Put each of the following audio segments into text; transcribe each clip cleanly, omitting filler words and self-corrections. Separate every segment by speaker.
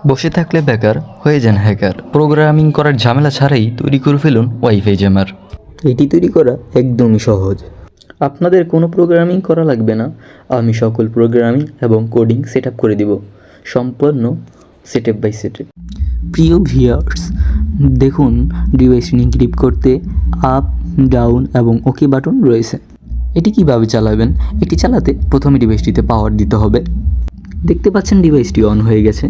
Speaker 1: বসে থাকলে বেকার হয়ে যান হ্যাকার। প্রোগ্রামিং করার ঝামেলা ছাড়াই তৈরি করে ফেলুন ওয়াইফাই জ্যামার।
Speaker 2: এটি তৈরি করা একদমই সহজ। আপনাদের কোনো প্রোগ্রামিং করা লাগবে না। আমি সকল প্রোগ্রামিং এবং কোডিং সেট আপ করে দিব, সম্পূর্ণ স্টেপ বাই স্টেপ। প্রিয় ভিউয়ার্স, দেখুন ডিভাইসটি এনক্রিপ্ট করতে আপ, ডাউন এবং ওকে বাটন রয়েছে। এটি কিভাবে চালাবেন? এটি চালাতে প্রথমে ডিভাইসটিতে পাওয়ার দিতে হবে। দেখতে পাচ্ছেন ডিভাইসটি অন হয়ে গেছে।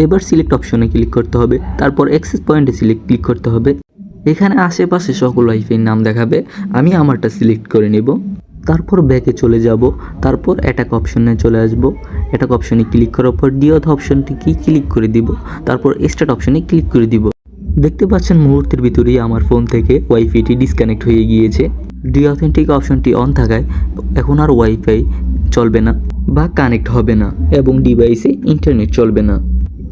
Speaker 2: এবার সিলেক্ট অপশনে ক্লিক করতে হবে, তারপর অ্যাক্সেস পয়েন্টে ক্লিক করতে হবে। এখানে আশেপাশে সকল ওয়াইফাইয়ের নাম দেখাবে, আমি আমারটা সিলেক্ট করে নেব। তারপর ব্যাকে চলে যাব, তারপর অ্যাটাক অপশনে চলে আসব। অ্যাটাক অপশনে ক্লিক করার পর ডিঅথ অপশনটি ক্লিক করে দিব, তারপর স্টার্ট অপশনে ক্লিক করে দিব। দেখতে পাচ্ছেন মুহূর্তের ভিতরেই আমার ফোন থেকে ওয়াইফাইটি ডিসকানেক্ট হয়ে গিয়েছে। ডিঅথেন্টিক অপশনটি অন থাকায় এখন আর ওয়াইফাই চলবে না বা কানেক্ট হবে না এবং ডিভাইসে ইন্টারনেট চলবে না।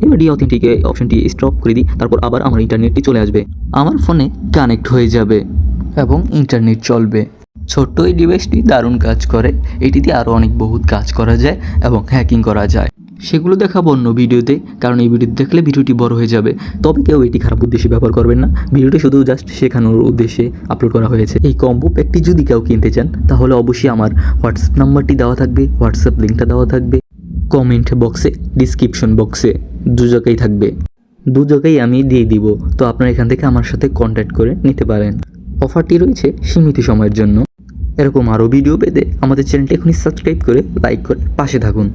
Speaker 2: এবার ডিঅথেন্টিক অপশনটি স্টপ করে দিই, তারপর আবার আমার ইন্টারনেটটি চলে আসবে, আমার ফোনে কানেক্ট হয়ে যাবে এবং ইন্টারনেট চলবে। ছোট্ট এই ডিভাইসটি দারুণ কাজ করে। এটিতে আরও অনেক বহুত কাজ করা যায় এবং হ্যাকিং করা যায়, সেগুলো দেখাবো অন্য ভিডিওতে, কারণ এই ভিডিও দেখলে ভিডিওটি বড় হয়ে যাবে। তবে কেউ এটি খারাপ উদ্দেশ্যে ব্যবহার করবেন না, ভিডিওটি শুধু জাস্ট শেখানোর উদ্দেশ্যে আপলোড করা হয়েছে। এই কম্বো প্যাকটি যদি কেউ কিনতে চান তাহলে অবশ্যই আমার হোয়াটসঅ্যাপ নাম্বারটি দেওয়া থাকবে, হোয়াটসঅ্যাপ লিঙ্কটা দেওয়া থাকবে কমেন্ট বক্সে, ডিসক্রিপশন বক্সে, দু জায়গায় থাকবে, দু জায়গায় আমি দিয়ে দিব। তো আপনারা এখান থেকে আমার সাথে কন্ট্যাক্ট করে নিতে পারেন। অফারটি রয়েছে সীমিত সময়ের জন্য। এরকম আরও ভিডিও পেতে আমাদের চ্যানেলটি এখনই সাবস্ক্রাইব করে লাইক করে পাশে থাকুন।